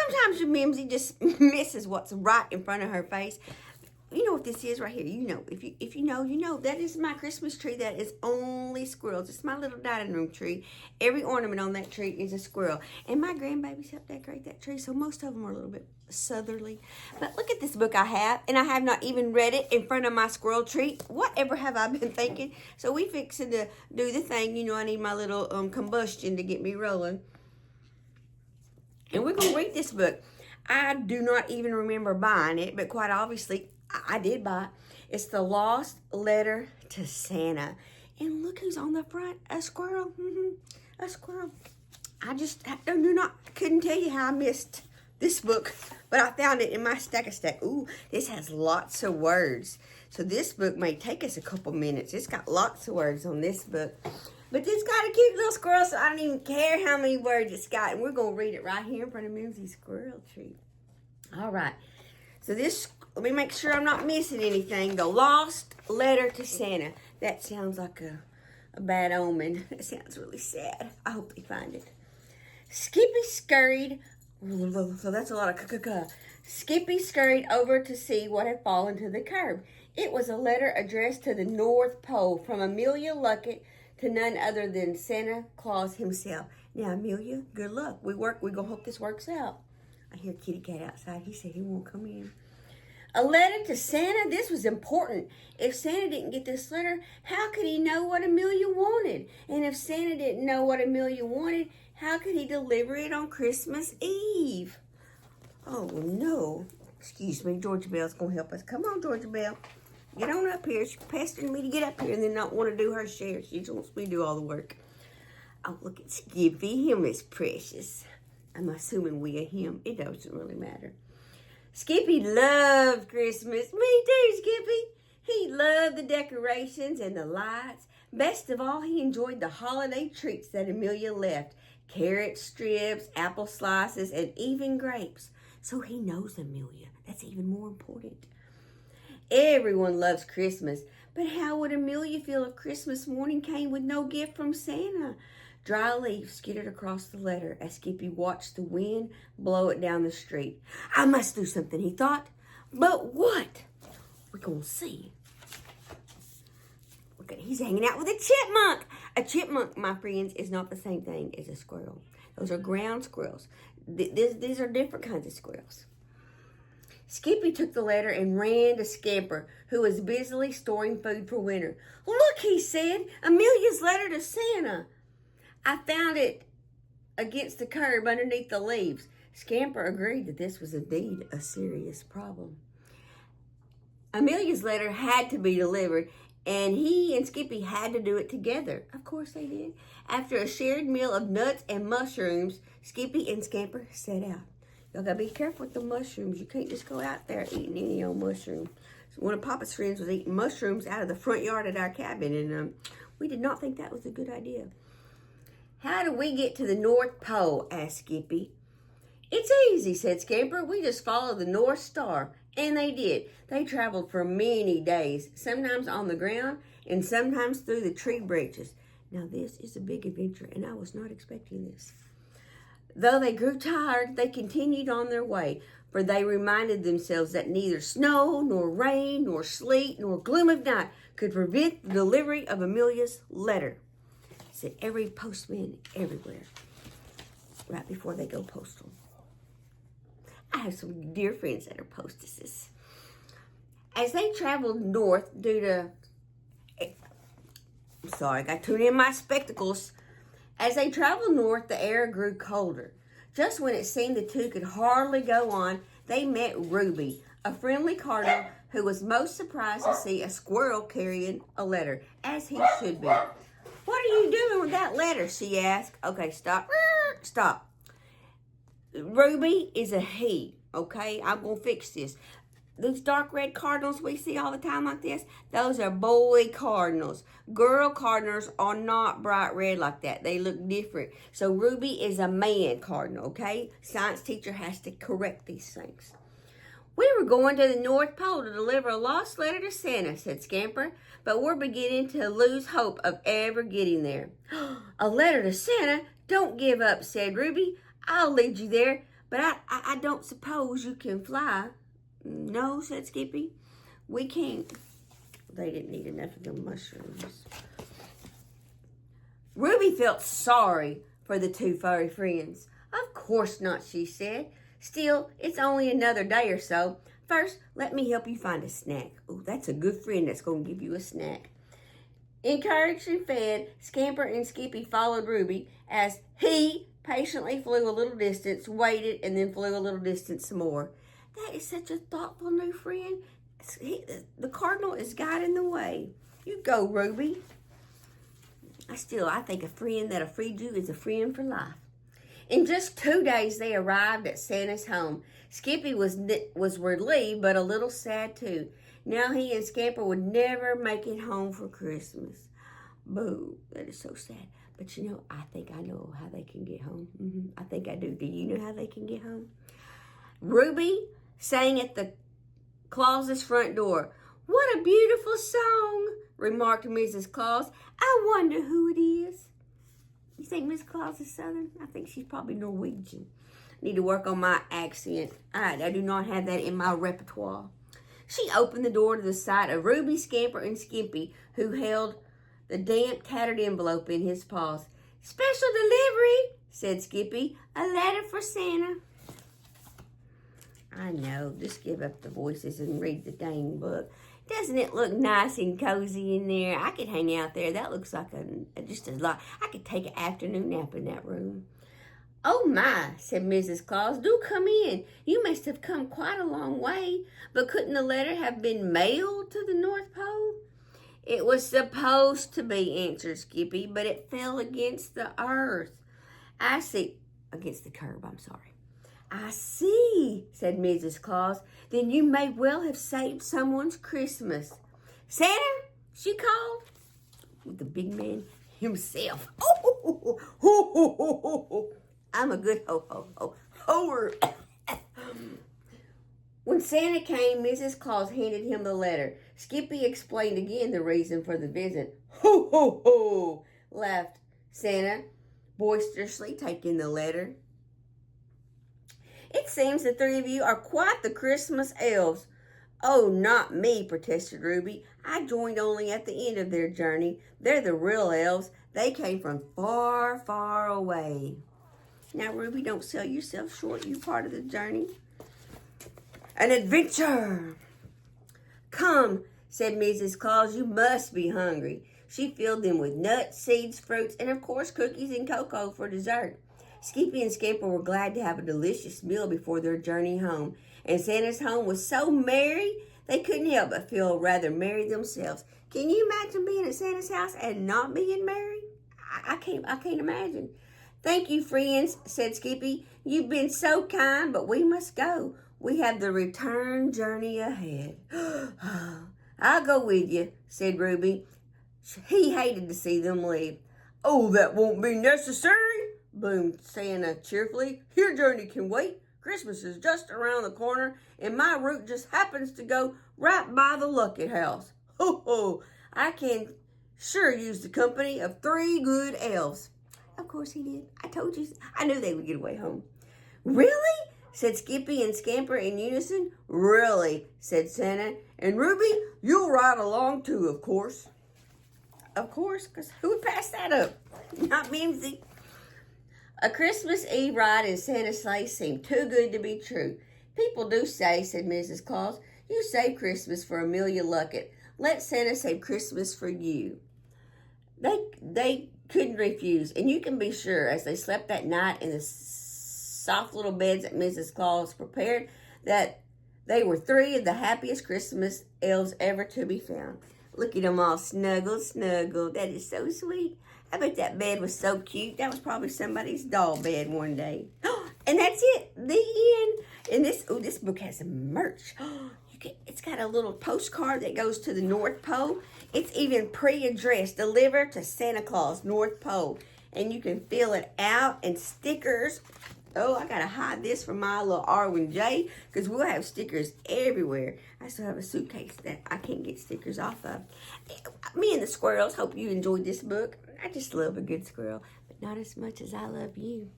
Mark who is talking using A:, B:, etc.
A: Sometimes your Mimzie just misses what's right in front of her face. You know what this is right here. You know, if you know, you know. That is my Christmas tree. That is only squirrels. It's my little dining room tree. Every ornament on that tree is a squirrel. And my grandbabies helped decorate that tree, so most of them are a little bit southerly. But look at this book I have, and I have not even read it in front of my squirrel tree. Whatever have I been thinking? So we fixing to do the thing. You know, I need my little combustion to get me rolling. And we're going to read this book. I do not even remember buying it, but quite obviously, I did buy it. It's The Lost Letter to Santa. And look who's on the front. A squirrel. A squirrel. I couldn't tell you how I missed this book, but I found it in my stack. Ooh, this has lots of words. So this book may take us a couple minutes. It's got lots of words on this book. But it's got a cute little squirrel, so I don't even care how many words it's got. And we're going to read it right here in front of Mimzie's squirrel tree. All right. So this, let me make sure I'm not missing anything. The Lost Letter to Santa. That sounds like a bad omen. That sounds really sad. I hope they find it. Skippy scurried. So that's a lot of Skippy scurried over to see what had fallen to the curb. It was a letter addressed to the North Pole from Amelia Luckett to none other than Santa Claus himself. Now, Amelia, good luck. We're gonna hope this works out. I hear Kitty Cat outside. He said he won't come in. A letter to Santa? This was important. If Santa didn't get this letter, how could he know what Amelia wanted? And if Santa didn't know what Amelia wanted, how could he deliver it on Christmas Eve? Oh, no. Excuse me, Georgia Bell's going to help us. Come on, Georgia Bell. Get on up here. She's pestering me to get up here and then not want to do her share. She just wants me to do all the work. Oh, look at Skippy. Him is precious. I'm assuming we are him. It doesn't really matter. Skippy loved Christmas. Me too, Skippy. He loved the decorations and the lights. Best of all, he enjoyed the holiday treats that Amelia left. Carrot strips, apple slices, and even grapes. So he knows Amelia. That's even more important. Everyone loves Christmas, but how would Amelia feel if Christmas morning came with no gift from Santa? Dry leaves skittered across the letter as Skippy watched the wind blow it down the street. I must do something, he thought. But what? We're going to see. Look at, he's hanging out with a chipmunk. A chipmunk, my friends, is not the same thing as a squirrel. Those are ground squirrels. These are different kinds of squirrels. Skippy took the letter and ran to Scamper, who was busily storing food for winter. Look, he said, Amelia's letter to Santa. I found it against the curb underneath the leaves. Scamper agreed that this was indeed a serious problem. Amelia's letter had to be delivered, and he and Skippy had to do it together. Of course they did. After a shared meal of nuts and mushrooms, Skippy and Scamper set out. Y'all gotta be careful with the mushrooms. You can't just go out there eating any old mushroom. So one of Papa's friends was eating mushrooms out of the front yard at our cabin, and we did not think that was a good idea. How do we get to the North Pole? Asked Skippy. It's easy, said Scamper. We just follow the North Star. And they did. They traveled for many days, sometimes on the ground and sometimes through the tree branches. Now this is a big adventure, and I was not expecting this. Though they grew tired, they continued on their way, for they reminded themselves that neither snow, nor rain, nor sleet, nor gloom of night could prevent the delivery of Amelia's letter. Said every postman everywhere, right before they go postal. I have some dear friends that are postesses. As they traveled north I got to tune in my spectacles. As they traveled north, the air grew colder. Just when it seemed the two could hardly go on, they met Ruby, a friendly cardinal who was most surprised to see a squirrel carrying a letter, as he should be. What are you doing with that letter? She asked. Okay, stop. Stop. Ruby is a he, okay? I'm going to fix this. These dark red cardinals we see all the time like this, those are boy cardinals. Girl cardinals are not bright red like that. They look different. So Ruby is a man cardinal, okay? Science teacher has to correct these things. We were going to the North Pole to deliver a lost letter to Santa, said Scamper, but we're beginning to lose hope of ever getting there. A letter to Santa? Don't give up, said Ruby. I'll lead you there, But I don't suppose you can fly. No, said Skippy. We can't. They didn't eat enough of the mushrooms. Ruby felt sorry for the two furry friends. Of course not, she said. Still, it's only another day or so. First, let me help you find a snack. Oh, that's a good friend that's going to give you a snack. Encouraged and fed, Scamper and Skippy followed Ruby as he patiently flew a little distance, waited, and then flew a little distance some more. That is such a thoughtful new friend. The cardinal is guiding the way. You go, Ruby. I think a friend that'll feed you is a friend for life. In just 2 days, they arrived at Santa's home. Skippy was relieved, but a little sad too. Now he and Scamper would never make it home for Christmas. Boo, that is so sad. But you know, I think I know how they can get home. I think I do. Do you know how they can get home? Ruby sang at the Claus's front door. What a beautiful song, remarked Mrs. Claus. I wonder who it is. You think Miss Claus is Southern? I think she's probably Norwegian. Need to work on my accent. I do not have that in my repertoire. She opened the door to the sight of Ruby, Scamper, and Skippy, who held the damp, tattered envelope in his paws. Special delivery, said Skippy. A letter for Santa. I know. Just give up the voices and read the dang book. Doesn't it look nice and cozy in there? I could hang out there. That looks like just a lot. I could take an afternoon nap in that room. Oh my, said Mrs. Claus. Do come in. You must have come quite a long way. But couldn't the letter have been mailed to the North Pole? It was supposed to be, answered Skippy, but it fell against the earth. I see. Against the curb, I'm sorry. I see, said Mrs. Claus. Then you may well have saved someone's Christmas. Santa, she called, with the big man himself. I'm a good hoer. When Santa came, Mrs. Claus handed him the letter. Skippy explained again the reason for the visit. Ho, ho, ho, laughed Santa, boisterously taking the letter. It seems the three of you are quite the Christmas elves. Oh, not me, protested Ruby. I joined only at the end of their journey. They're the real elves. They came from far, far away. Now, Ruby, don't sell yourself short. You're part of the journey. An adventure. Come, said Mrs. Claus. You must be hungry. She filled them with nuts, seeds, fruits, and, of course, cookies and cocoa for dessert. Skippy and Scamper were glad to have a delicious meal before their journey home, and Santa's home was so merry they couldn't help but feel rather merry themselves. Can you imagine being at Santa's house and not being merry? I can't imagine. Thank you, friends, said Skippy. You've been so kind, but we must go. We have the return journey ahead. I'll go with you, said Ruby. He hated to see them leave. Oh, that won't be necessary, boomed Santa cheerfully. Your journey can wait. Christmas is just around the corner, and my route just happens to go right by the Lucky House. Ho, ho, I can sure use the company of 3 good elves. Of course he did. I told you. I knew they would get away home. Really? Said Skippy and Scamper in unison. Really, said Santa. And Ruby, you'll ride along too, of course. Of course, because who would pass that up? Not Mimzie. A Christmas Eve ride in Santa's sleigh seemed too good to be true. People do say, said Mrs. Claus, you save Christmas for Amelia Luckett. Let Santa save Christmas for you. They couldn't refuse, and you can be sure as they slept that night in the soft little beds that Mrs. Claus prepared that they were 3 of the happiest Christmas elves ever to be found. Look at them all snuggled. That is so sweet. I bet that bed was so cute. That was probably somebody's doll bed one day. And that's it. The end. And this book has some merch. It's got a little postcard that goes to the North Pole. It's even pre-addressed, delivered to Santa Claus, North Pole. And you can fill it out, and stickers. Oh, I got to hide this from my little Arwen J, because we'll have stickers everywhere. I still have a suitcase that I can't get stickers off of. Me and the squirrels, hope you enjoyed this book. I just love a good squirrel, but not as much as I love you.